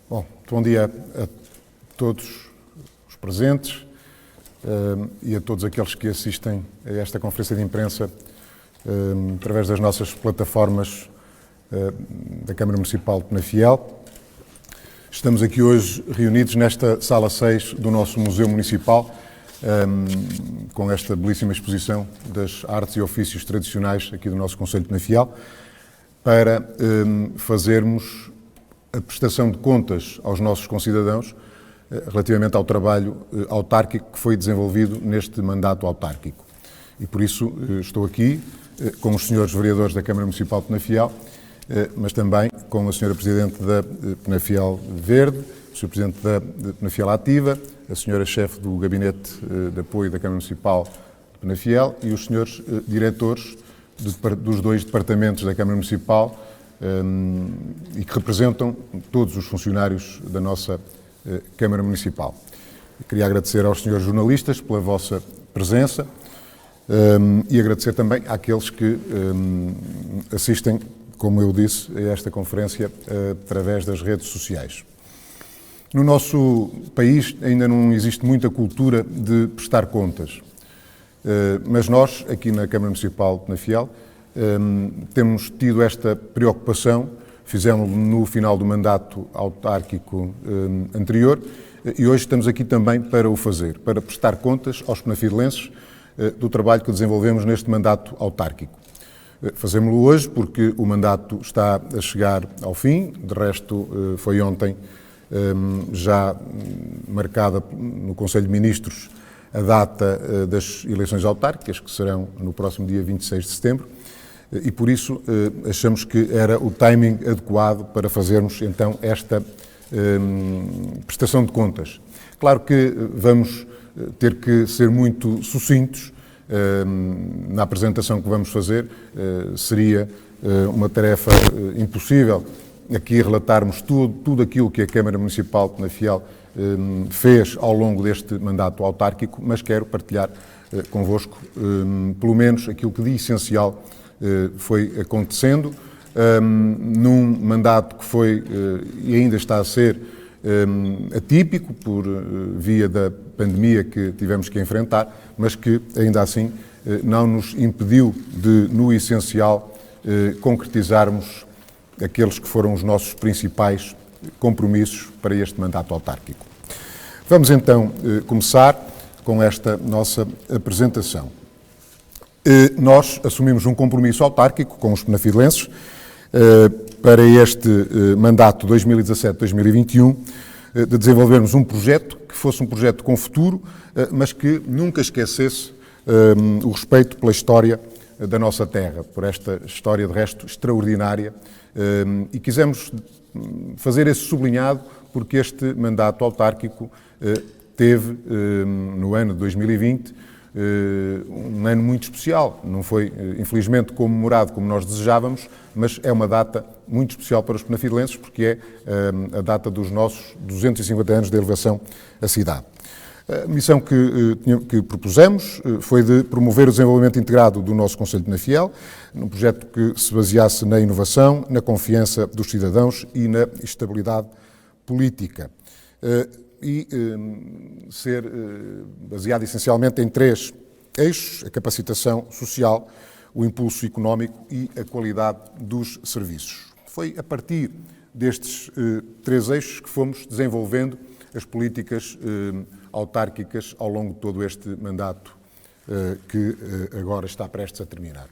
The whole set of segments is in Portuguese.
Bom dia a todos os presentes e a todos aqueles que assistem a esta conferência de imprensa através das nossas plataformas da Câmara Municipal de Penafiel. Estamos aqui hoje reunidos nesta sala 6 do nosso Museu Municipal, com esta belíssima exposição das artes e ofícios tradicionais aqui do nosso Concelho de Penafiel, para fazermos a prestação de contas aos nossos concidadãos relativamente ao trabalho autárquico que foi desenvolvido neste mandato autárquico. E por isso estou aqui com os senhores vereadores da Câmara Municipal de Penafiel, mas também com a senhora Presidente da Penafiel Verde, o senhor Presidente da Penafiel Ativa, a senhora Chefe do Gabinete de Apoio da Câmara Municipal de Penafiel e os senhores diretores dos dois departamentos da Câmara Municipal e que representam todos os funcionários da nossa Câmara Municipal. Queria agradecer aos senhores jornalistas pela vossa presença e agradecer também àqueles que assistem, como eu disse, a esta conferência através das redes sociais. No nosso país ainda não existe muita cultura de prestar contas, mas nós, aqui na Câmara Municipal de Penafiel, temos tido esta preocupação, fizemos no final do mandato autárquico anterior e hoje estamos aqui também para o fazer, para prestar contas aos penafielenses do trabalho que desenvolvemos neste mandato autárquico. Fazemos-lo hoje porque o mandato está a chegar ao fim, de resto foi ontem já marcada no Conselho de Ministros a data das eleições autárquicas, que serão no próximo dia 26 de setembro, e por isso achamos que era o timing adequado para fazermos então esta prestação de contas. Claro que vamos ter que ser muito sucintos na apresentação que vamos fazer, seria uma tarefa impossível aqui relatarmos tudo aquilo que a Câmara Municipal de Penafiel fez ao longo deste mandato autárquico, mas quero partilhar convosco pelo menos aquilo que de essencial foi acontecendo num mandato que foi e ainda está a ser atípico por via da pandemia que tivemos que enfrentar, mas que ainda assim não nos impediu de, no essencial, concretizarmos aqueles que foram os nossos principais compromissos para este mandato autárquico. Vamos então começar com esta nossa apresentação. Nós assumimos um compromisso autárquico com os penafielenses para este mandato 2017-2021 de desenvolvermos um projeto que fosse um projeto com futuro, mas que nunca esquecesse o respeito pela história da nossa terra, por esta história de resto extraordinária, e quisemos fazer esse sublinhado porque este mandato autárquico teve, no ano de 2020, um ano muito especial. Não foi, infelizmente, comemorado como nós desejávamos, mas é uma data muito especial para os penafielenses porque é a data dos nossos 250 anos de elevação à cidade. A missão que propusemos foi de promover o desenvolvimento integrado do nosso Concelho de Penafiel, num projeto que se baseasse na inovação, na confiança dos cidadãos e na estabilidade política. E ser baseado essencialmente em três eixos: a capacitação social, o impulso económico e a qualidade dos serviços. Foi a partir destes três eixos que fomos desenvolvendo as políticas autárquicas ao longo de todo este mandato que agora está prestes a terminar.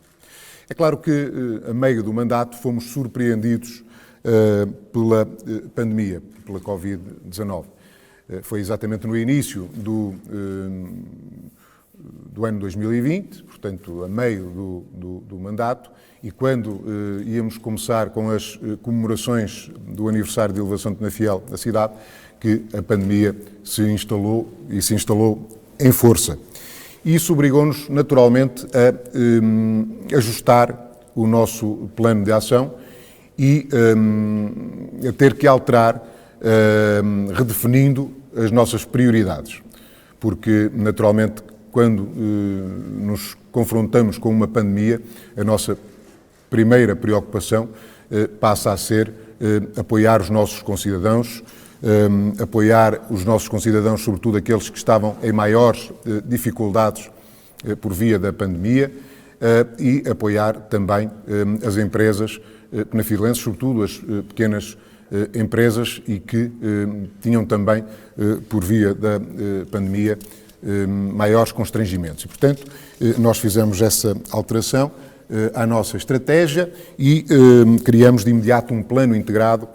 É claro que, a meio do mandato, fomos surpreendidos pela pandemia, pela Covid-19. Foi exatamente no início do ano 2020, portanto, a meio do mandato, e quando íamos começar com as comemorações do aniversário de elevação de Penafiel da cidade, que a pandemia se instalou em força. E isso obrigou-nos, naturalmente, a ajustar o nosso plano de ação e a ter que alterar, redefinindo as nossas prioridades. Porque, naturalmente, quando nos confrontamos com uma pandemia, a nossa primeira preocupação passa a ser apoiar os nossos concidadãos, apoiar os nossos concidadãos, sobretudo aqueles que estavam em maiores dificuldades por via da pandemia, e apoiar também as empresas penafilenses, sobretudo as pequenas empresas e que tinham também, por via da pandemia, maiores constrangimentos. E, portanto, nós fizemos essa alteração à nossa estratégia e criamos de imediato um plano integrado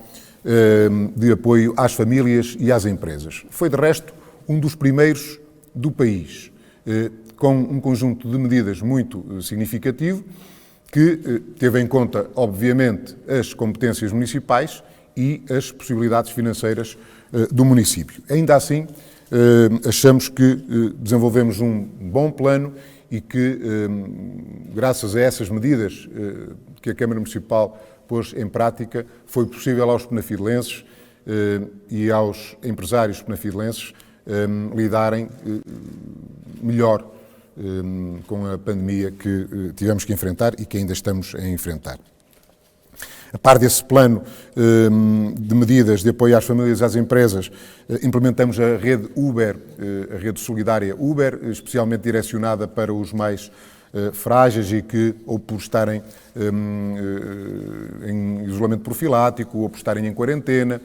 de apoio às famílias e às empresas. Foi, de resto, um dos primeiros do país, com um conjunto de medidas muito significativo, que teve em conta, obviamente, as competências municipais e as possibilidades financeiras do município. Ainda assim, achamos que desenvolvemos um bom plano e que, graças a essas medidas que a Câmara Municipal pôs em prática, foi possível aos penafilenses e aos empresários penafilenses lidarem melhor com a pandemia que tivemos que enfrentar e que ainda estamos a enfrentar. A par desse plano de medidas de apoio às famílias e às empresas, implementamos a rede Uber, a rede solidária Uber, especialmente direcionada para os mais frágeis e que, ou por estarem em isolamento profilático, ou por estarem em quarentena,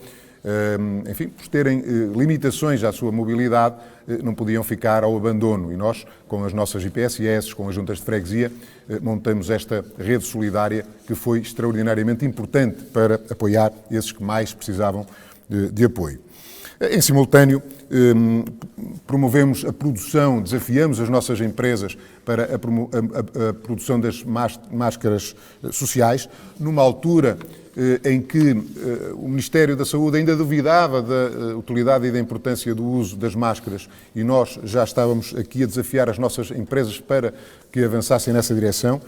enfim, por terem limitações à sua mobilidade, não podiam ficar ao abandono. E nós, com as nossas IPSS, com as juntas de freguesia, montamos esta rede solidária que foi extraordinariamente importante para apoiar esses que mais precisavam de apoio. Em simultâneo, promovemos a produção, desafiamos as nossas empresas para a produção das máscaras sociais, numa altura em que o Ministério da Saúde ainda duvidava da utilidade e da importância do uso das máscaras, e nós já estávamos aqui a desafiar as nossas empresas para que avançassem nessa direção,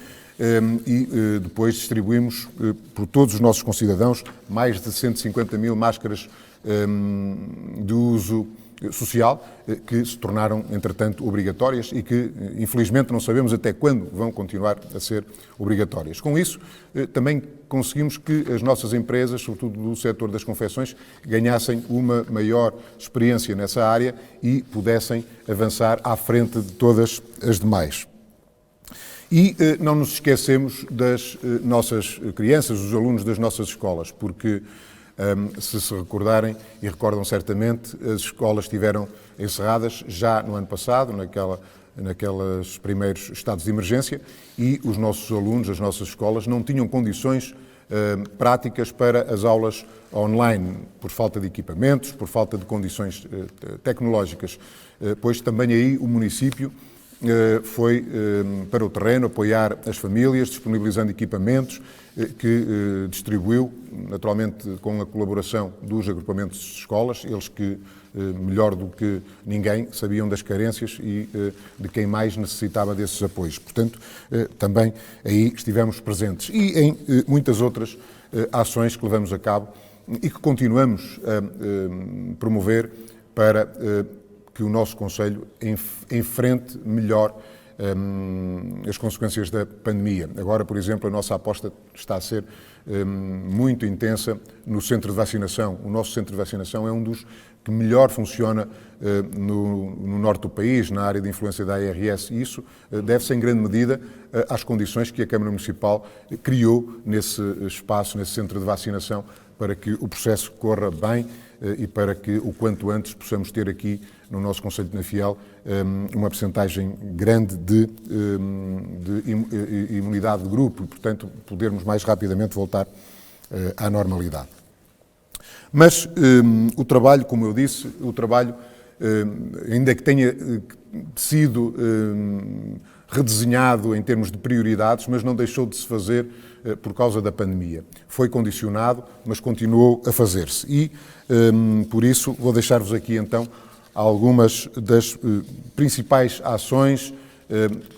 e depois distribuímos por todos os nossos concidadãos mais de 150 mil máscaras de uso social, que se tornaram, entretanto, obrigatórias e que, infelizmente, não sabemos até quando vão continuar a ser obrigatórias. Com isso, também conseguimos que as nossas empresas, sobretudo do setor das confecções, ganhassem uma maior experiência nessa área e pudessem avançar à frente de todas as demais. E não nos esquecemos das nossas crianças, dos alunos das nossas escolas, porque, se recordarem e recordam certamente, as escolas estiveram encerradas já no ano passado, naqueles primeiros estados de emergência, e os nossos alunos, as nossas escolas, não tinham condições práticas para as aulas online, por falta de equipamentos, por falta de condições tecnológicas, pois também aí o município foi para o terreno apoiar as famílias, disponibilizando equipamentos que distribuiu, naturalmente com a colaboração dos agrupamentos de escolas, eles que, melhor do que ninguém, sabiam das carências e de quem mais necessitava desses apoios. Portanto, também aí estivemos presentes. E em muitas outras ações que levamos a cabo e que continuamos a promover para que o nosso Conselho enfrente melhor as consequências da pandemia. Agora, por exemplo, a nossa aposta está a ser muito intensa no centro de vacinação. O nosso centro de vacinação é um dos que melhor funciona no norte do país, na área de influência da ARS, e isso deve-se em grande medida às condições que a Câmara Municipal criou nesse espaço, nesse centro de vacinação, para que o processo corra bem e para que o quanto antes possamos ter aqui no nosso Conselho de Penafiel uma percentagem grande de imunidade de grupo e, portanto, podermos mais rapidamente voltar à normalidade. Mas o trabalho, como eu disse, o trabalho, ainda que tenha sido redesenhado em termos de prioridades, mas não deixou de se fazer por causa da pandemia. Foi condicionado, mas continuou a fazer-se. E, por isso, vou deixar-vos aqui, então, algumas das principais ações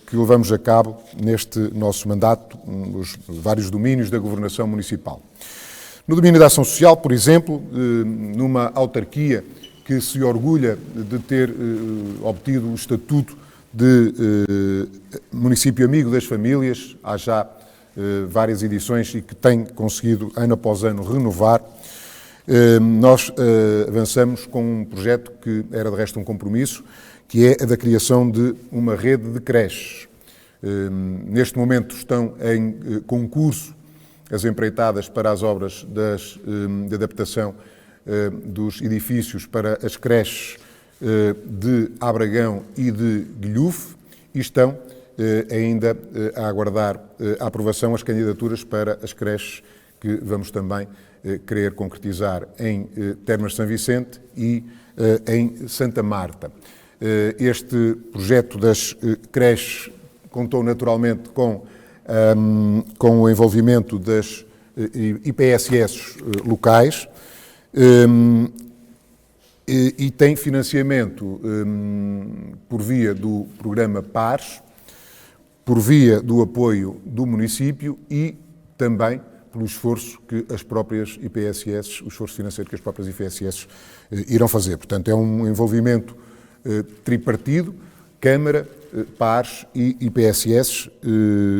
que levamos a cabo neste nosso mandato, nos vários domínios da governação municipal. No domínio da ação social, por exemplo, numa autarquia que se orgulha de ter obtido o estatuto de município amigo das famílias, há já várias edições e que tem conseguido, ano após ano, renovar. nós avançamos com um projeto que era de resto um compromisso, que é a da criação de uma rede de creches. Neste momento estão em concurso as empreitadas para as obras de adaptação dos edifícios para as creches de Abragão e de Guilhufe e estão ainda a aguardar a aprovação as candidaturas para as creches que vamos também querer concretizar em Termas de São Vicente e em Santa Marta. Este projeto das creches contou naturalmente com o envolvimento das IPSS locais e tem financiamento por via do programa PARS, por via do apoio do município e também pelo esforço que as próprias IPSS, o esforço financeiro que as próprias IPSS irão fazer. Portanto, é um envolvimento tripartido, Câmara, PARS e IPSS,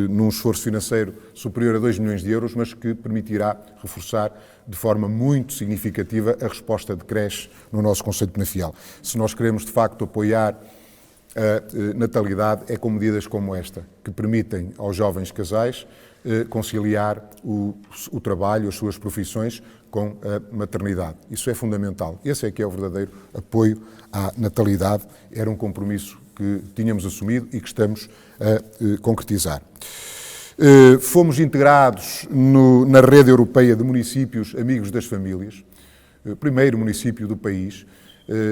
num esforço financeiro superior a 2 milhões de euros, mas que permitirá reforçar de forma muito significativa a resposta de creche no nosso concelho de Penafiel. Se nós queremos, de facto, apoiar a natalidade, é com medidas como esta, que permitem aos jovens casais conciliar o trabalho, as suas profissões com a maternidade. Isso é fundamental. Esse é que é o verdadeiro apoio à natalidade. Era um compromisso que tínhamos assumido e que estamos a concretizar. Fomos integrados na rede europeia de municípios amigos das famílias, primeiro município do país,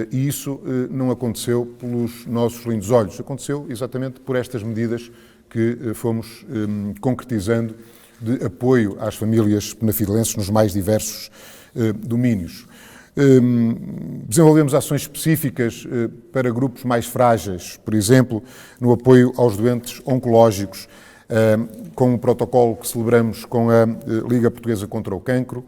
e isso não aconteceu pelos nossos lindos olhos, aconteceu exatamente por estas medidas que fomos concretizando de apoio às famílias penafidelenses nos mais diversos domínios. Desenvolvemos ações específicas para grupos mais frágeis, por exemplo, no apoio aos doentes oncológicos, com um protocolo que celebramos com a Liga Portuguesa contra o Cancro,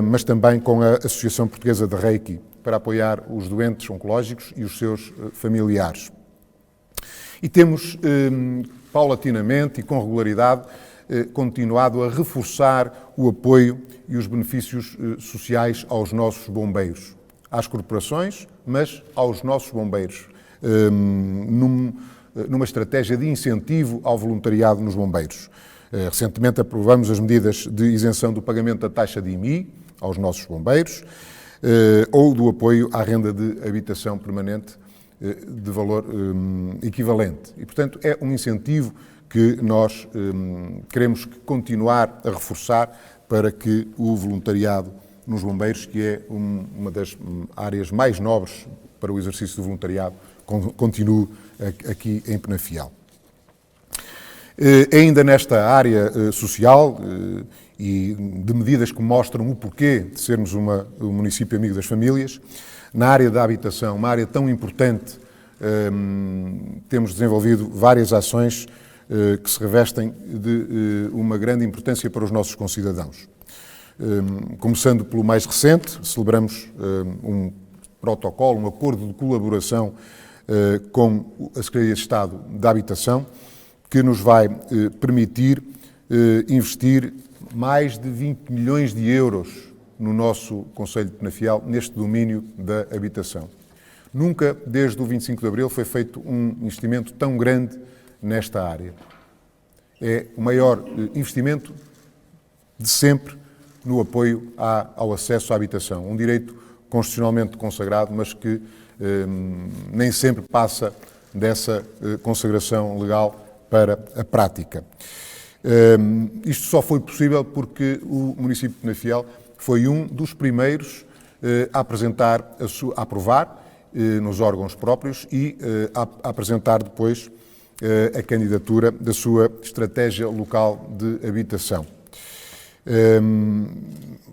mas também com a Associação Portuguesa de Reiki, para apoiar os doentes oncológicos e os seus familiares. E temos, paulatinamente e com regularidade, continuado a reforçar o apoio e os benefícios sociais aos nossos bombeiros, às corporações, mas aos nossos bombeiros, numa estratégia de incentivo ao voluntariado nos bombeiros. Recentemente aprovamos as medidas de isenção do pagamento da taxa de IMI aos nossos bombeiros ou do apoio à renda de habitação permanente de valor equivalente. E, portanto, é um incentivo que nós queremos continuar a reforçar para que o voluntariado nos bombeiros, que é uma das áreas mais nobres para o exercício do voluntariado, continue aqui em Penafiel. Ainda nesta área social e de medidas que mostram o porquê de sermos um município amigo das famílias, na área da habitação, uma área tão importante, temos desenvolvido várias ações que se revestem de uma grande importância para os nossos concidadãos. Começando pelo mais recente, celebramos um protocolo, um acordo de colaboração com a Secretaria de Estado da Habitação, que nos vai permitir investir mais de 20 milhões de euros no nosso Concelho de Penafiel, neste domínio da habitação. Nunca, desde o 25 de Abril, foi feito um investimento tão grande nesta área. É o maior investimento de sempre no apoio ao acesso à habitação, um direito constitucionalmente consagrado, mas que nem sempre passa dessa consagração legal para a prática. Isto só foi possível porque o município de Penafiel foi um dos primeiros a apresentar, a aprovar nos órgãos próprios e a apresentar depois a candidatura da sua estratégia local de habitação.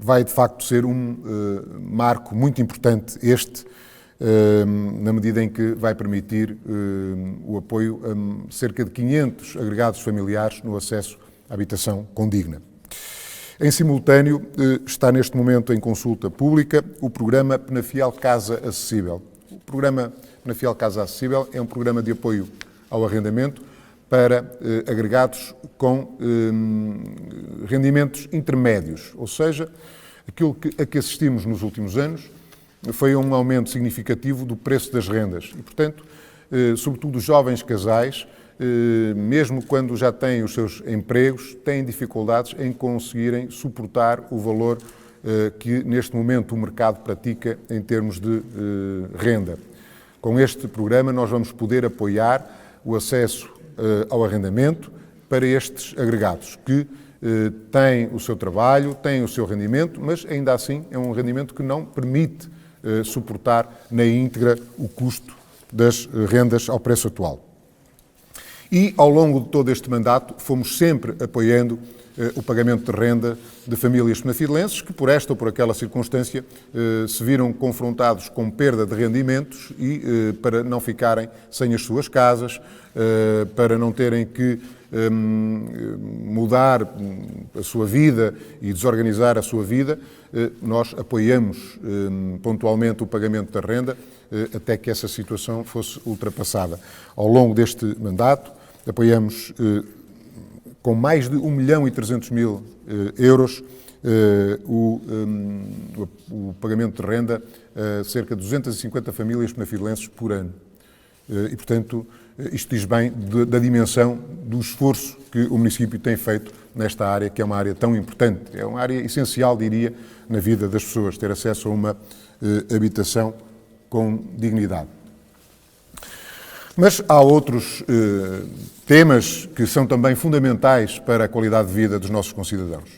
Vai de facto ser um marco muito importante este, na medida em que vai permitir o apoio a cerca de 500 agregados familiares no acesso à habitação condigna. Em simultâneo, está neste momento em consulta pública o programa Penafiel Casa Acessível. O programa Penafiel Casa Acessível é um programa de apoio ao arrendamento para agregados com rendimentos intermédios, ou seja, Aquilo a que assistimos nos últimos anos foi um aumento significativo do preço das rendas e, portanto, sobretudo os jovens casais, mesmo quando já têm os seus empregos, têm dificuldades em conseguirem suportar o valor que neste momento o mercado pratica em termos de renda. Com este programa nós vamos poder apoiar o acesso ao arrendamento para estes agregados que têm o seu trabalho, têm o seu rendimento, mas ainda assim é um rendimento que não permite suportar na íntegra o custo das rendas ao preço atual. E, ao longo de todo este mandato, fomos sempre apoiando o pagamento de renda de famílias penafilenses que, por esta ou por aquela circunstância, se viram confrontados com perda de rendimentos e para não ficarem sem as suas casas, para não terem que mudar a sua vida e desorganizar a sua vida, nós apoiamos pontualmente o pagamento da renda até que essa situação fosse ultrapassada. Ao longo deste mandato, apoiamos com mais de 1.300.000 euros o pagamento de renda a cerca de 250 famílias penafilenses por ano. E, portanto, isto diz bem da dimensão do esforço que o município tem feito nesta área, que é uma área tão importante. É uma área essencial, diria, na vida das pessoas, ter acesso a uma habitação com dignidade. Mas há outros temas que são também fundamentais para a qualidade de vida dos nossos concidadãos.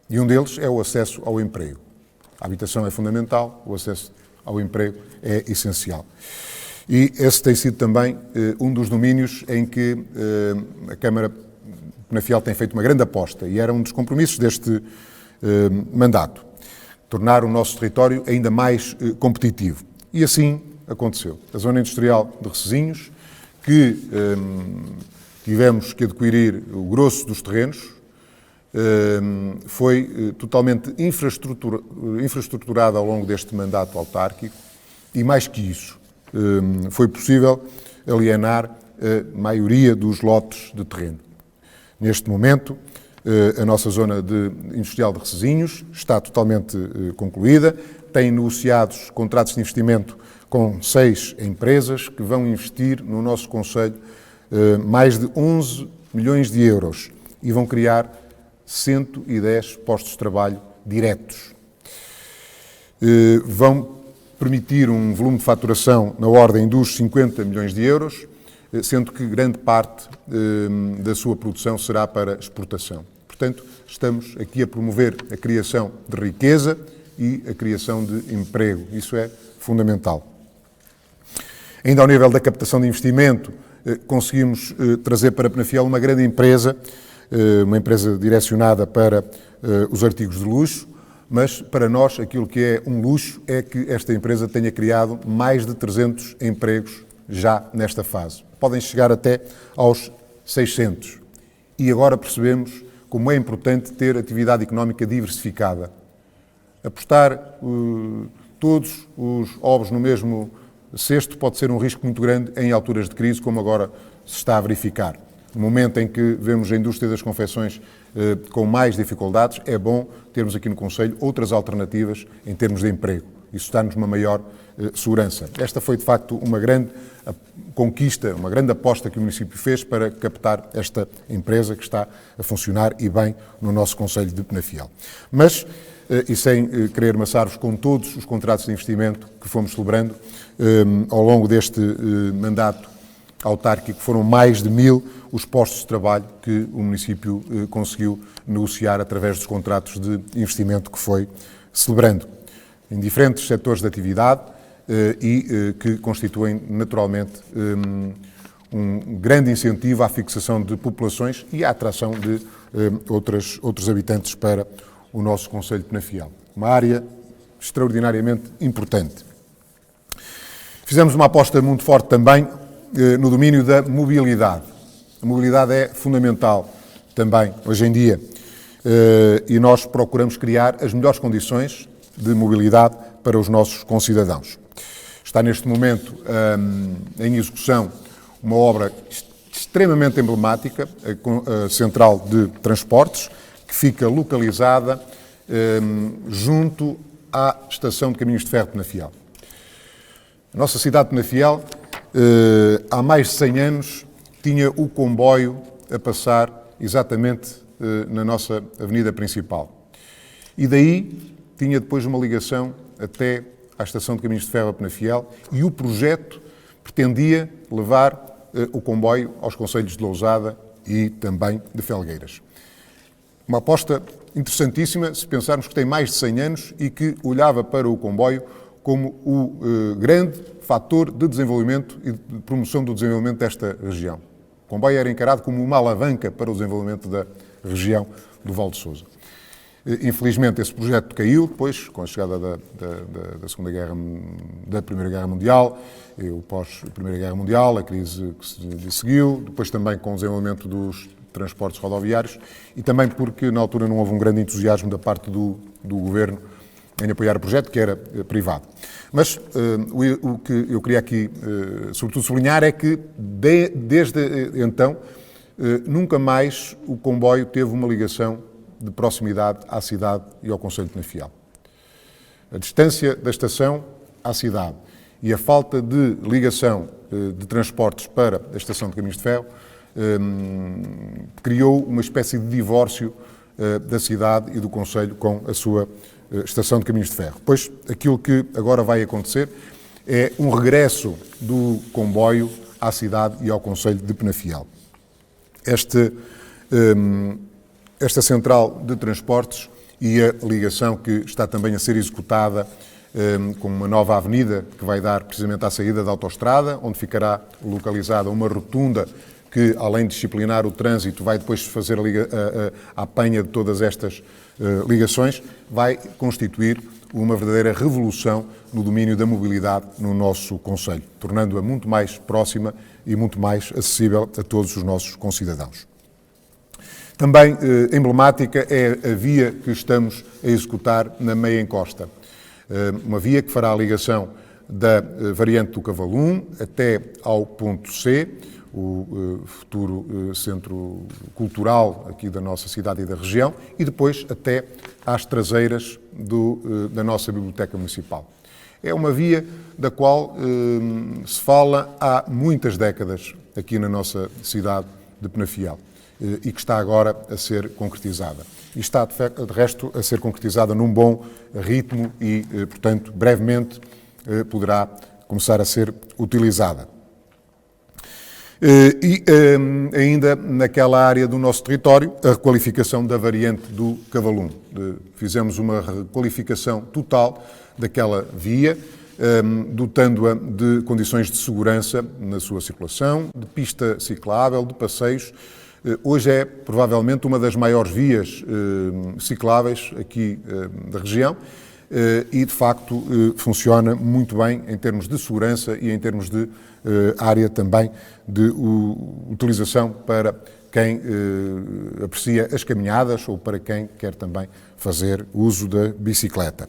E um deles é o acesso ao emprego. A habitação é fundamental, o acesso ao emprego é essencial. E esse tem sido também um dos domínios em que a Câmara Penafiel tem feito uma grande aposta e era um dos compromissos deste mandato, tornar o nosso território ainda mais competitivo. E assim aconteceu. A zona industrial de Recesinhos, que tivemos que adquirir o grosso dos terrenos, foi totalmente infraestruturada ao longo deste mandato autárquico e, mais que isso, foi possível alienar a maioria dos lotes de terreno. Neste momento, a nossa zona industrial de Recesinhos está totalmente concluída, tem negociados contratos de investimento com 6 empresas que vão investir no nosso concelho mais de 11 milhões de euros e vão criar 110 postos de trabalho diretos. Vão permitir um volume de faturação na ordem dos 50 milhões de euros, sendo que grande parte da sua produção será para exportação. Portanto, estamos aqui a promover a criação de riqueza e a criação de emprego. Isso é fundamental. Ainda ao nível da captação de investimento, conseguimos trazer para Penafiel uma grande empresa, uma empresa direcionada para os artigos de luxo, mas para nós aquilo que é um luxo é que esta empresa tenha criado mais de 300 empregos já nesta fase. Podem chegar até aos 600. E agora percebemos como é importante ter atividade económica diversificada. Apostar todos os ovos no mesmo cesto pode ser um risco muito grande em alturas de crise, como agora se está a verificar. No momento em que vemos a indústria das confecções com mais dificuldades, é bom termos aqui no Conselho outras alternativas em termos de emprego. Isso dá-nos uma maior segurança. Esta foi, de facto, uma grande conquista, uma grande aposta que o município fez para captar esta empresa que está a funcionar e bem no nosso Concelho de Penafiel. Mas, e sem querer maçar-vos com todos os contratos de investimento que fomos celebrando ao longo deste mandato autárquico, foram mais de 1.000 os postos de trabalho que o município conseguiu negociar através dos contratos de investimento que foi celebrando, em diferentes setores de atividade e que constituem naturalmente um grande incentivo à fixação de populações e à atração de outros habitantes para o nosso Concelho de Penafiel. Uma área extraordinariamente importante. Fizemos uma aposta muito forte também no domínio da mobilidade. A mobilidade é fundamental também hoje em dia e nós procuramos criar as melhores condições de mobilidade para os nossos concidadãos. Está neste momento em execução uma obra extremamente emblemática, a Central de Transportes, que fica localizada junto à estação de caminhos de ferro de Penafiel. A nossa cidade de Penafiel, há mais de 100 anos, tinha o comboio a passar exatamente na nossa avenida principal. E daí tinha depois uma ligação até à estação de caminhos de ferro de Penafiel, e o projeto pretendia levar o comboio aos concelhos de Lousada e também de Felgueiras. Uma aposta interessantíssima, se pensarmos que tem mais de 100 anos e que olhava para o comboio como o grande fator de desenvolvimento e de promoção do desenvolvimento desta região. O comboio era encarado como uma alavanca para o desenvolvimento da região do Val de Sousa. Infelizmente, esse projeto caiu depois, com a chegada da Primeira Guerra Mundial, o pós-Primeira Guerra Mundial, a crise que se seguiu, depois também com o desenvolvimento dos transportes rodoviários e também porque, na altura, não houve um grande entusiasmo da parte do governo em apoiar o projeto, que era privado. Mas o que eu queria aqui, sobretudo, sublinhar é que, desde então, nunca mais o comboio teve uma ligação de proximidade à cidade e ao concelho de Penafiel. A distância da estação à cidade e a falta de ligação de transportes para a estação de caminhos de ferro criou uma espécie de divórcio da cidade e do concelho com a sua estação de caminhos de ferro. Pois aquilo que agora vai acontecer é um regresso do comboio à cidade e ao concelho de Penafiel. Esta central de transportes e a ligação que está também a ser executada com uma nova avenida que vai dar precisamente à saída da autoestrada, onde ficará localizada uma rotunda que, além de disciplinar o trânsito, vai depois fazer a apanha de todas estas ligações, vai constituir uma verdadeira revolução no domínio da mobilidade no nosso concelho, tornando-a muito mais próxima e muito mais acessível a todos os nossos concidadãos. Também emblemática é a via que estamos a executar na meia encosta. Uma via que fará a ligação da variante do Cavalum até ao ponto C, o futuro centro cultural aqui da nossa cidade e da região, e depois até às traseiras da nossa Biblioteca Municipal. É uma via da qual se fala há muitas décadas aqui na nossa cidade de Penafiel e que está agora a ser concretizada. E está, de resto, a ser concretizada num bom ritmo e, portanto, brevemente poderá começar a ser utilizada. E ainda naquela área do nosso território, a requalificação da variante do Cavalum. Fizemos uma requalificação total daquela via, dotando-a de condições de segurança na sua circulação, de pista ciclável, de passeios. Hoje é provavelmente uma das maiores vias cicláveis aqui da região e, de facto, funciona muito bem em termos de segurança e em termos de área também de utilização para quem aprecia as caminhadas ou para quem quer também fazer uso da bicicleta.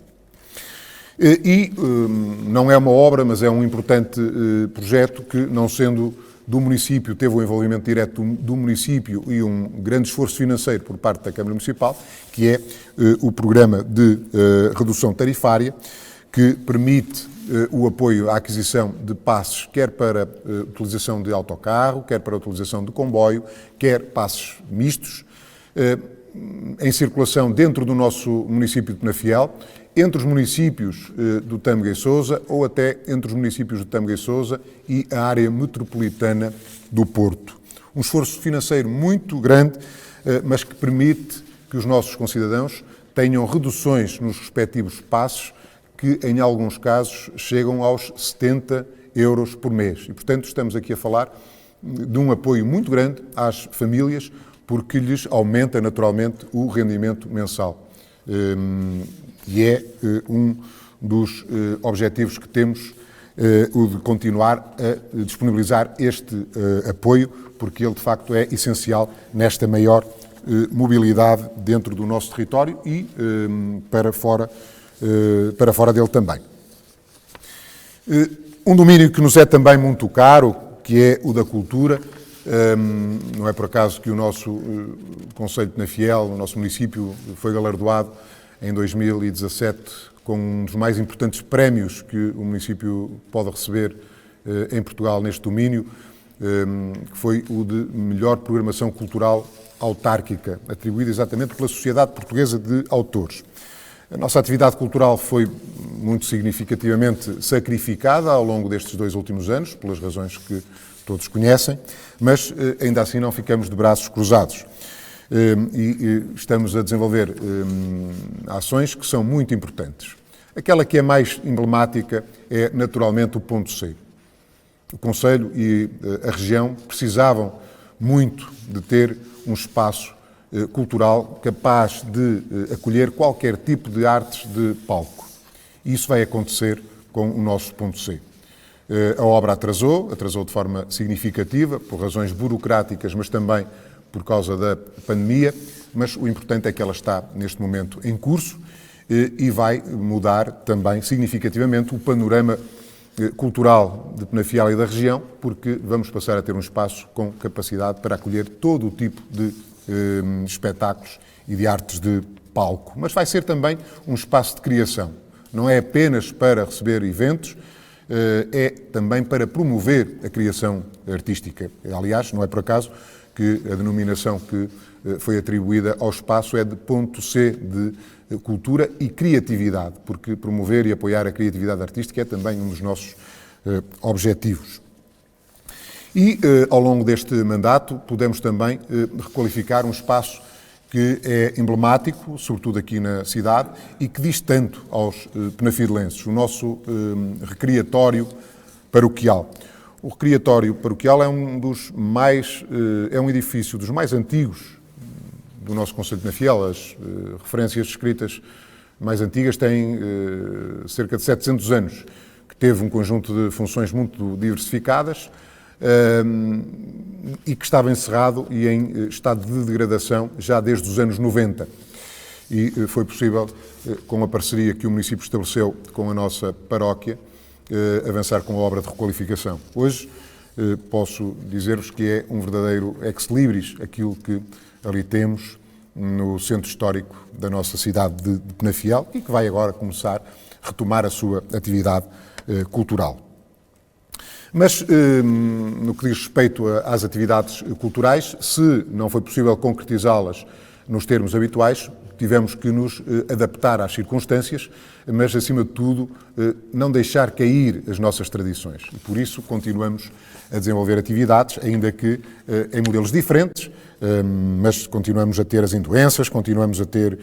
E não é uma obra, mas é um importante projeto que, não sendo do município, teve o envolvimento direto do município e um grande esforço financeiro por parte da Câmara Municipal, que é o programa de redução tarifária, que permite o apoio à aquisição de passes, quer para a utilização de autocarro, quer para a utilização de comboio, quer passes mistos, em circulação dentro do nosso município de Penafiel, entre os municípios do Tâmega e Sousa ou até entre os municípios do Tâmega e Sousa e a área metropolitana do Porto. Um esforço financeiro muito grande, mas que permite que os nossos concidadãos tenham reduções nos respectivos passos que, em alguns casos, chegam aos 70 euros por mês. E, portanto, estamos aqui a falar de um apoio muito grande às famílias, porque lhes aumenta naturalmente o rendimento mensal. E é um dos objetivos que temos, o de continuar a disponibilizar este apoio, porque ele de facto é essencial nesta maior mobilidade dentro do nosso território e para fora dele também. Um domínio que nos é também muito caro, que é o da cultura. Não é por acaso que o nosso Concelho de Penafiel, o nosso município, foi galardoado em 2017 com um dos mais importantes prémios que o município pode receber em Portugal neste domínio, que foi o de melhor programação cultural autárquica, atribuído exatamente pela Sociedade Portuguesa de Autores. A nossa atividade cultural foi muito significativamente sacrificada ao longo destes 2 últimos anos, pelas razões que todos conhecem, mas ainda assim não ficamos de braços cruzados. E estamos a desenvolver ações que são muito importantes. Aquela que é mais emblemática é, naturalmente, o Ponto C. O Conselho e a região precisavam muito de ter um espaço cultural capaz de acolher qualquer tipo de artes de palco. E isso vai acontecer com o nosso Ponto C. A obra atrasou de forma significativa, por razões burocráticas, mas também por causa da pandemia, mas o importante é que ela está, neste momento, em curso e vai mudar também significativamente o panorama cultural de Penafiel e da região, porque vamos passar a ter um espaço com capacidade para acolher todo o tipo de espetáculos e de artes de palco. Mas vai ser também um espaço de criação. Não é apenas para receber eventos, é também para promover a criação artística. Aliás, não é por acaso que a denominação que foi atribuída ao espaço é de Ponto C de cultura e criatividade, porque promover e apoiar a criatividade artística é também um dos nossos objetivos. E, ao longo deste mandato, podemos também requalificar um espaço que é emblemático, sobretudo aqui na cidade, e que diz tanto aos penafidelenses, o nosso recreatório paroquial. O recreatório paroquial é um edifício dos mais antigos do nosso concelho de Penafiel. As referências escritas mais antigas têm cerca de 700 anos, que teve um conjunto de funções muito diversificadas e que estava encerrado e em estado de degradação já desde os anos 90. E foi possível, com a parceria que o município estabeleceu com a nossa paróquia, avançar com a obra de requalificação. Hoje posso dizer-vos que é um verdadeiro ex-libris aquilo que ali temos no centro histórico da nossa cidade de Penafiel e que vai agora começar a retomar a sua atividade cultural. Mas, no que diz respeito às atividades culturais, se não foi possível concretizá-las nos termos habituais, tivemos que nos adaptar às circunstâncias, mas, acima de tudo, não deixar cair as nossas tradições. E, por isso, continuamos a desenvolver atividades, ainda que em modelos diferentes, mas continuamos a ter as induenças, continuamos a ter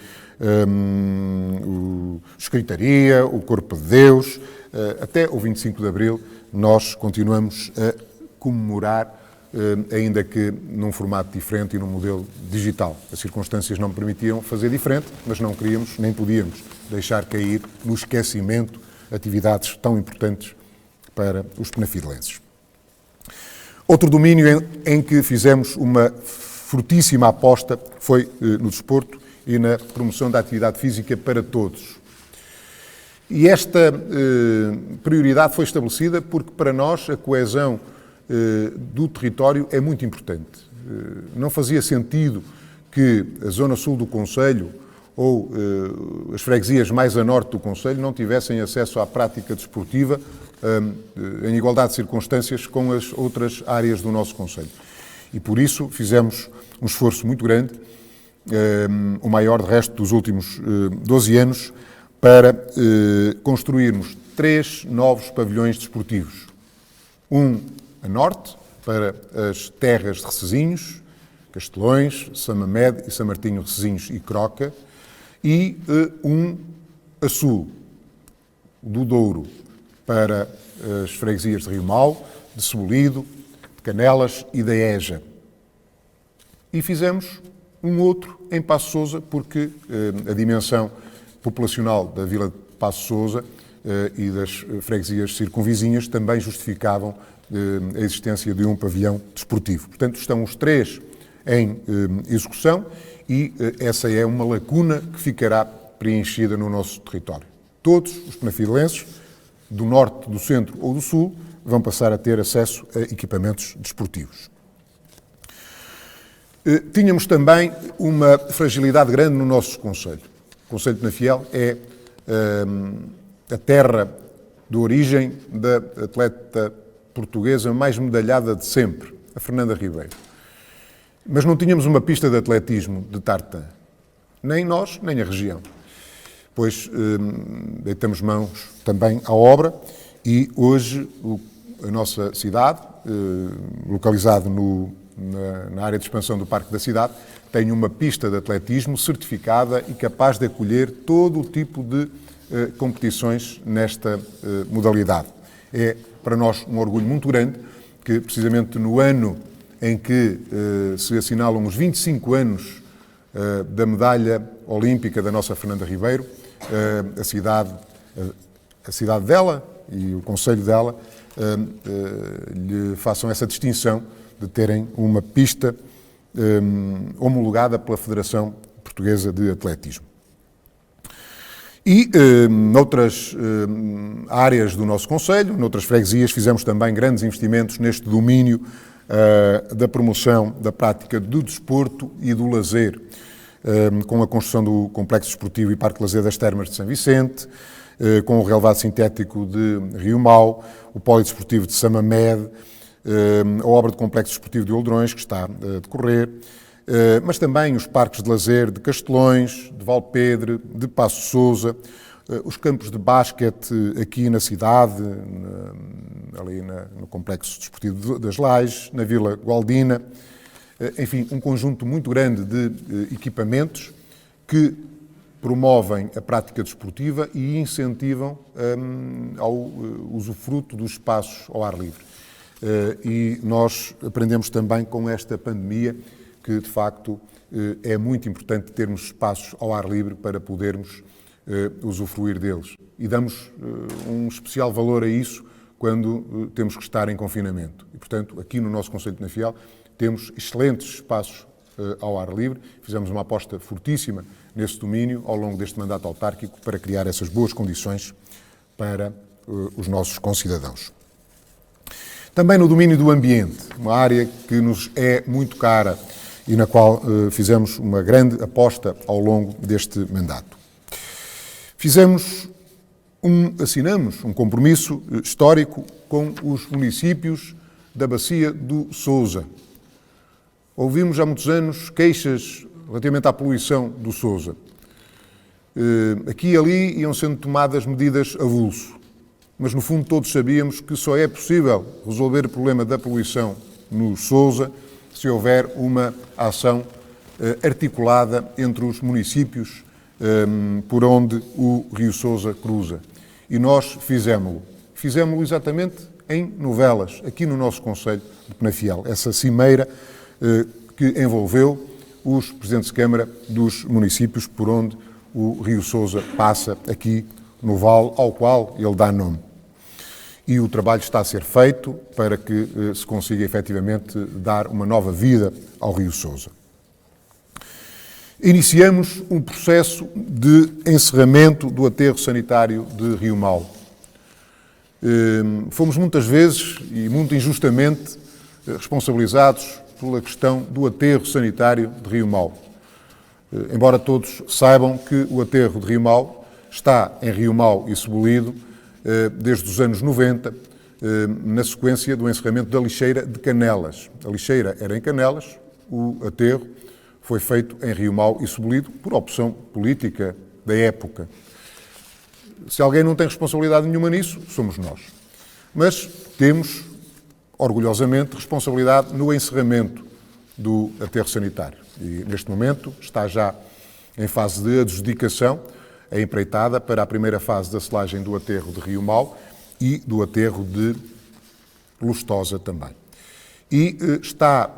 o Escritaria, o Corpo de Deus, até o 25 de Abril, nós continuamos a comemorar, ainda que num formato diferente e num modelo digital. As circunstâncias não me permitiam fazer diferente, mas não queríamos, nem podíamos, deixar cair no esquecimento atividades tão importantes para os penafidelenses. Outro domínio em que fizemos uma fortíssima aposta foi no desporto e na promoção da atividade física para todos. E esta prioridade foi estabelecida porque, para nós, a coesão do território é muito importante. Não fazia sentido que a zona sul do concelho ou as freguesias mais a norte do concelho não tivessem acesso à prática desportiva em igualdade de circunstâncias com as outras áreas do nosso concelho. E por isso fizemos um esforço muito grande, o maior de resto dos últimos 12 anos, para construirmos 3 novos pavilhões desportivos. Um a norte, para as terras de Recesinhos, Castelões, Samamed e São Martinho, Recesinhos e Croca, e um a sul, do Douro, para as freguesias de Rio Mau, de Cebolide, de Canelas e da Eja. E fizemos um outro em Paço de Sousa, porque a dimensão populacional da vila de Paço de Sousa e das freguesias circunvizinhas também justificavam a existência de um pavilhão desportivo. Portanto, estão os 3 em execução e essa é uma lacuna que ficará preenchida no nosso território. Todos os penafidelenses, do norte, do centro ou do sul, vão passar a ter acesso a equipamentos desportivos. Tínhamos também uma fragilidade grande no nosso concelho. Concelho de Penafiel é a terra de origem da atleta portuguesa mais medalhada de sempre, a Fernanda Ribeiro. Mas não tínhamos uma pista de atletismo de tartan, nem nós, nem a região. Pois deitamos mãos também à obra e hoje a nossa cidade, localizada na área de expansão do Parque da Cidade, tem uma pista de atletismo certificada e capaz de acolher todo o tipo de competições nesta modalidade. É para nós um orgulho muito grande que, precisamente no ano em que se assinalam os 25 anos da medalha olímpica da nossa Fernanda Ribeiro, a cidade dela e o concelho dela lhe façam essa distinção de terem uma pista homologada pela Federação Portuguesa de Atletismo. E noutras áreas do nosso concelho, noutras freguesias, fizemos também grandes investimentos neste domínio da promoção da prática do desporto e do lazer, com a construção do Complexo Desportivo e Parque de Lazer das Termas de São Vicente, com o relevado sintético de Rio Mau, o Polidesportivo de Samamed, a obra do Complexo Desportivo de Oldrões, que está a decorrer, mas também os parques de lazer de Castelões, de Valpedre, de Paço de Sousa, os campos de basquete aqui na cidade, ali no Complexo Desportivo das Lajes, na Vila Gualdina, enfim, um conjunto muito grande de equipamentos que promovem a prática desportiva e incentivam ao usufruto dos espaços ao ar livre. E nós aprendemos também com esta pandemia que, de facto, é muito importante termos espaços ao ar livre para podermos usufruir deles. E damos um especial valor a isso quando temos que estar em confinamento. E, portanto, aqui no nosso concelho de Penafiel temos excelentes espaços ao ar livre. Fizemos uma aposta fortíssima nesse domínio ao longo deste mandato autárquico para criar essas boas condições para os nossos concidadãos. Também no domínio do ambiente, uma área que nos é muito cara e na qual fizemos uma grande aposta ao longo deste mandato. Assinamos um compromisso histórico com os municípios da Bacia do Sousa. Ouvimos há muitos anos queixas relativamente à poluição do Sousa. Aqui e ali iam sendo tomadas medidas a vulso, mas no fundo todos sabíamos que só é possível resolver o problema da poluição no Sousa se houver uma ação articulada entre os municípios por onde o Rio Sousa cruza. E nós fizemos-lo. Fizemos-lo exatamente em Novelas, aqui no nosso concelho de Penafiel. Essa cimeira que envolveu os presidentes de Câmara dos municípios por onde o Rio Sousa passa aqui no vale ao qual ele dá nome. E o trabalho está a ser feito para que se consiga efetivamente dar uma nova vida ao Rio Sousa. Iniciamos um processo de encerramento do aterro sanitário de Rio Mau. Fomos muitas vezes e muito injustamente responsabilizados pela questão do aterro sanitário de Rio Mau. Embora todos saibam que o aterro de Rio Mau está em Rio Mau e Cebolide desde os anos 90, na sequência do encerramento da lixeira de Canelas. A lixeira era em Canelas, o aterro foi feito em Rio Mau e Cebolide por opção política da época. Se alguém não tem responsabilidade nenhuma nisso, somos nós. Mas temos, orgulhosamente, responsabilidade no encerramento do aterro sanitário. E, neste momento, está já em fase de adjudicação a empreitada para a primeira fase da selagem do aterro de Rio Mau e do aterro de Lustosa também. E está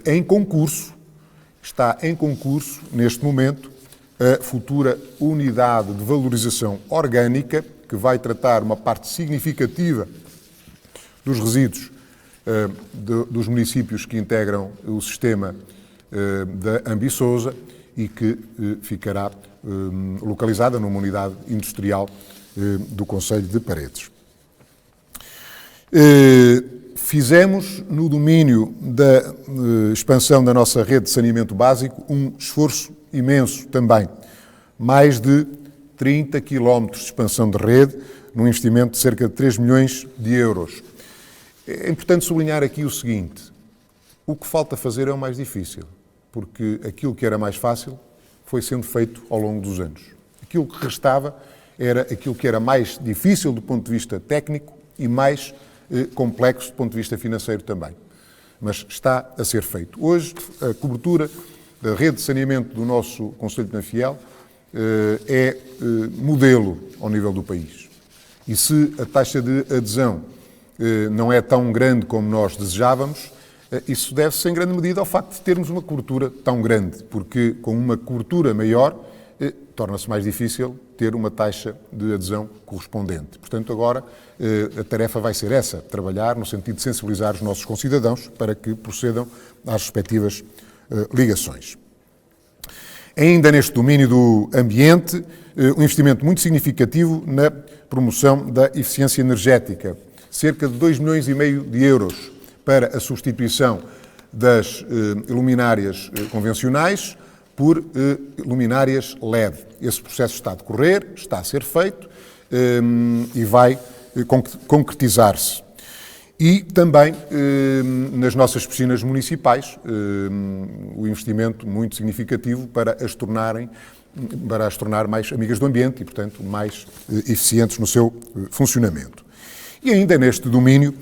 em concurso, neste momento, a futura unidade de valorização orgânica, que vai tratar uma parte significativa dos resíduos dos municípios que integram o sistema da Ambisousa e que ficará localizada numa unidade industrial do concelho de Paredes. Fizemos, no domínio da expansão da nossa rede de saneamento básico, um esforço imenso também mais de 30 quilómetros de expansão de rede, num investimento de cerca de 3 milhões de euros. É importante sublinhar aqui o seguinte: o que falta fazer é o mais difícil, porque aquilo que era mais fácil foi sendo feito ao longo dos anos. Aquilo que restava era aquilo que era mais difícil do ponto de vista técnico e mais complexo do ponto de vista financeiro também. Mas está a ser feito. Hoje, a cobertura da rede de saneamento do nosso Concelho de Penafiel é modelo ao nível do país. E se a taxa de adesão não é tão grande como nós desejávamos, isso deve-se em grande medida ao facto de termos uma cobertura tão grande, porque com uma cobertura maior torna-se mais difícil ter uma taxa de adesão correspondente. Portanto, agora a tarefa vai ser essa, trabalhar no sentido de sensibilizar os nossos concidadãos para que procedam às respectivas ligações. Ainda neste domínio do ambiente, um investimento muito significativo na promoção da eficiência energética, cerca de 2,5 milhões de euros para a substituição das luminárias convencionais por luminárias LED. Esse processo está a decorrer, está a ser feito e vai concretizar-se. E também nas nossas piscinas municipais, o investimento muito significativo para as tornar mais amigas do ambiente e, portanto, mais eficientes no seu funcionamento. E ainda neste domínio,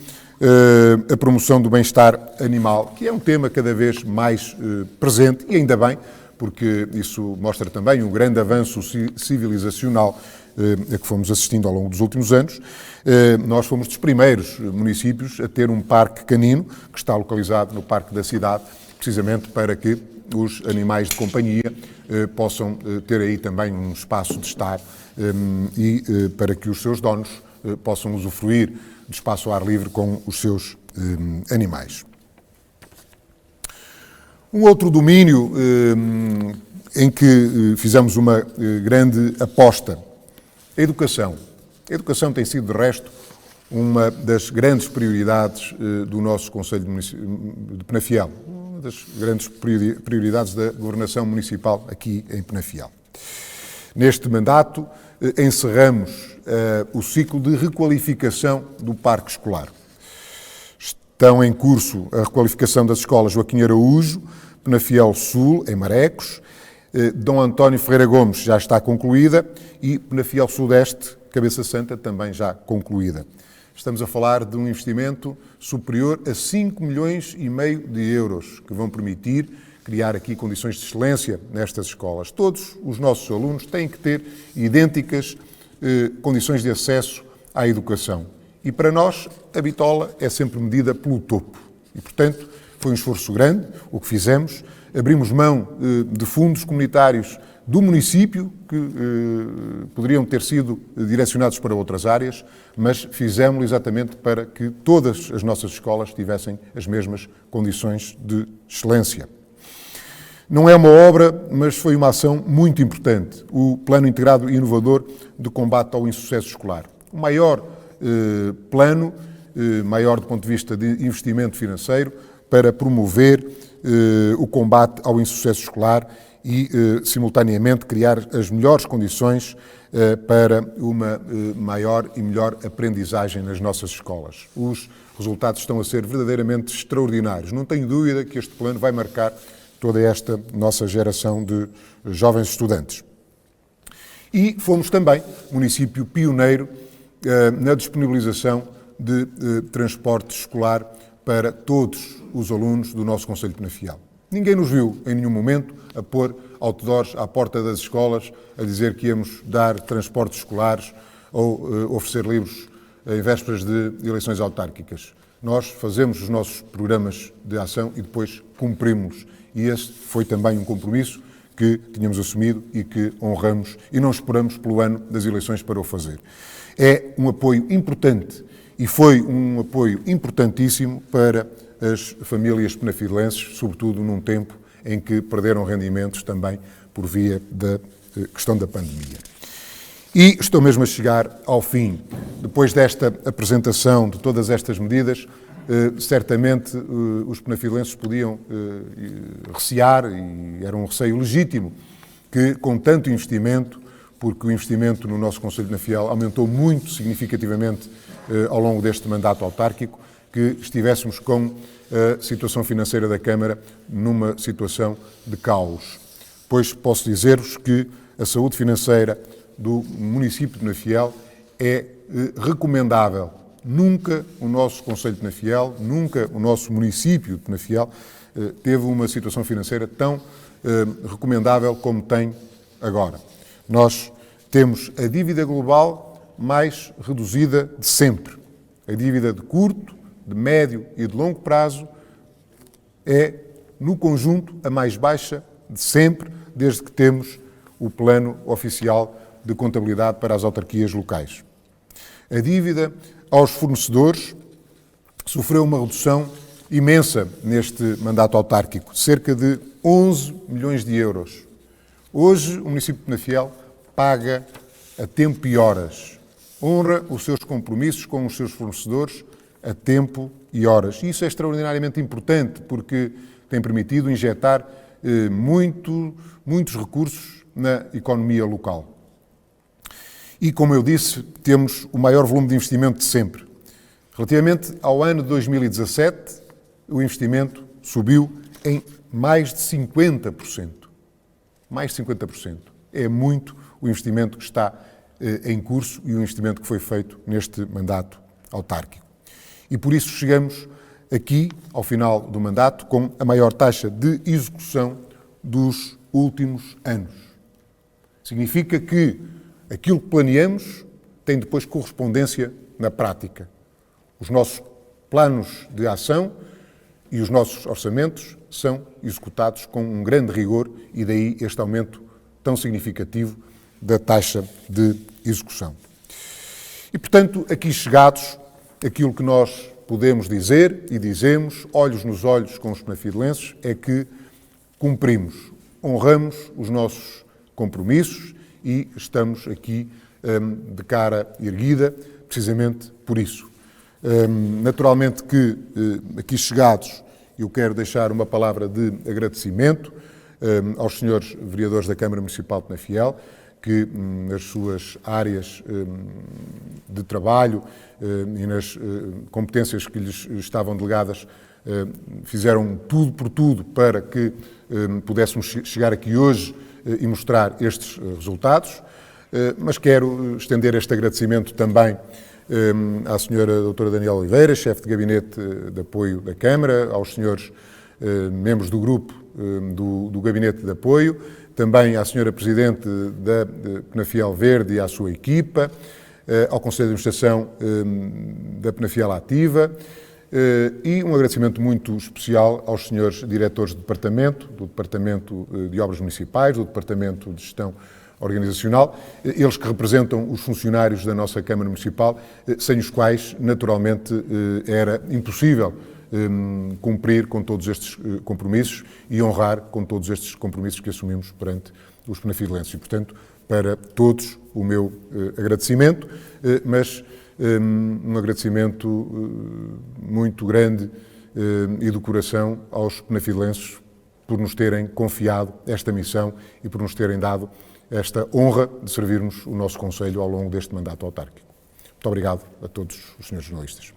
a promoção do bem-estar animal, que é um tema cada vez mais presente, e ainda bem, porque isso mostra também um grande avanço civilizacional a que fomos assistindo ao longo dos últimos anos. Nós fomos dos primeiros municípios a ter um parque canino, que está localizado no Parque da Cidade, precisamente para que os animais de companhia possam ter aí também um espaço de estar e para que os seus donos possam usufruir de espaço ao ar livre com os seus animais. Um outro domínio em que fizemos uma grande aposta, a educação. A educação tem sido, de resto, uma das grandes prioridades do nosso Concelho de Penafiel, uma das grandes prioridades da governação municipal aqui em Penafiel. Neste mandato, encerramos o ciclo de requalificação do parque escolar. Estão em curso a requalificação das escolas Joaquim Araújo, Penafiel Sul, em Marecos, Dom António Ferreira Gomes já está concluída e Penafiel Sudeste, Cabeça Santa, também já concluída. Estamos a falar de um investimento superior a 5,5 milhões de euros, que vão permitir criar aqui condições de excelência nestas escolas. Todos os nossos alunos têm que ter idênticas condições de acesso à educação. E para nós, a bitola é sempre medida pelo topo. E, portanto, foi um esforço grande o que fizemos. Abrimos mão de fundos comunitários do município, que poderiam ter sido direcionados para outras áreas, mas fizemos-lo exatamente para que todas as nossas escolas tivessem as mesmas condições de excelência. Não é uma obra, mas foi uma ação muito importante. O Plano Integrado e Inovador de Combate ao Insucesso Escolar. O maior plano, maior do ponto de vista de investimento financeiro, para promover o combate ao insucesso escolar e, simultaneamente, criar as melhores condições para uma maior e melhor aprendizagem nas nossas escolas. Os resultados estão a ser verdadeiramente extraordinários. Não tenho dúvida que este plano vai marcar toda esta nossa geração de jovens estudantes. E fomos também município pioneiro na disponibilização de transporte escolar para todos os alunos do nosso Concelho de Penafiel. Ninguém nos viu em nenhum momento a pôr outdoors à porta das escolas a dizer que íamos dar transportes escolares ou oferecer livros em vésperas de eleições autárquicas. Nós fazemos os nossos programas de ação e depois cumprimos-los. E esse foi também um compromisso que tínhamos assumido e que honramos e não esperamos pelo ano das eleições para o fazer. É um apoio importante e foi um apoio importantíssimo para as famílias penafilenses, sobretudo num tempo em que perderam rendimentos também por via da questão da pandemia. E estou mesmo a chegar ao fim. Depois desta apresentação de todas estas medidas, certamente os penafilenses podiam recear, e era um receio legítimo, que com tanto investimento, porque o investimento no nosso Conselho de Penafiel aumentou muito significativamente ao longo deste mandato autárquico, que estivéssemos com a situação financeira da Câmara numa situação de caos. Pois posso dizer-vos que a saúde financeira do município de Penafiel é recomendável. Nunca o nosso Conselho de Penafiel, nunca o nosso município de Penafiel teve uma situação financeira tão recomendável como tem agora. Nós temos a dívida global mais reduzida de sempre. A dívida de curto, de médio e de longo prazo é, no conjunto, a mais baixa de sempre, desde que temos o plano oficial de contabilidade para as autarquias locais. A dívida aos fornecedores sofreu uma redução imensa neste mandato autárquico, cerca de 11 milhões de euros. Hoje, o município de Penafiel paga a tempo e horas, honra os seus compromissos com os seus fornecedores a tempo e horas. E isso é extraordinariamente importante porque tem permitido injetar muitos recursos na economia local. E, como eu disse, temos o maior volume de investimento de sempre. Relativamente ao ano de 2017, o investimento subiu em mais de 50%. Mais de 50%. É muito o investimento que está em curso e o investimento que foi feito neste mandato autárquico. E por isso chegamos aqui, ao final do mandato, com a maior taxa de execução dos últimos anos. Significa que aquilo que planeamos tem depois correspondência na prática. Os nossos planos de ação e os nossos orçamentos são executados com um grande rigor e daí este aumento tão significativo da taxa de execução. E, portanto, aqui chegados, aquilo que nós podemos dizer e dizemos, olhos nos olhos com os penafidelenses, é que cumprimos, honramos os nossos compromissos e estamos aqui de cara erguida, precisamente por isso. Naturalmente que, aqui chegados, eu quero deixar uma palavra de agradecimento aos senhores vereadores da Câmara Municipal de Penafiel, que nas suas áreas de trabalho e nas competências que lhes estavam delegadas fizeram tudo por tudo para que pudéssemos chegar aqui hoje e mostrar estes resultados, mas quero estender este agradecimento também à senhora doutora Daniela Oliveira, chefe de gabinete de apoio da Câmara, aos senhores membros do grupo do gabinete de apoio, também à senhora presidente da Penafiel Verde e à sua equipa, ao Conselho de Administração da Penafiel Ativa e um agradecimento muito especial aos senhores diretores de departamento, do Departamento de Obras Municipais, do Departamento de Gestão Organizacional, eles que representam os funcionários da nossa Câmara Municipal, sem os quais, naturalmente, era impossível cumprir com todos estes compromissos e honrar com todos estes compromissos que assumimos perante os penafidelenses. E, portanto, para todos o meu agradecimento, mas um agradecimento muito grande e do coração aos penafidelenses por nos terem confiado esta missão e por nos terem dado esta honra de servirmos o nosso Conselho ao longo deste mandato autárquico. Muito obrigado a todos os senhores jornalistas.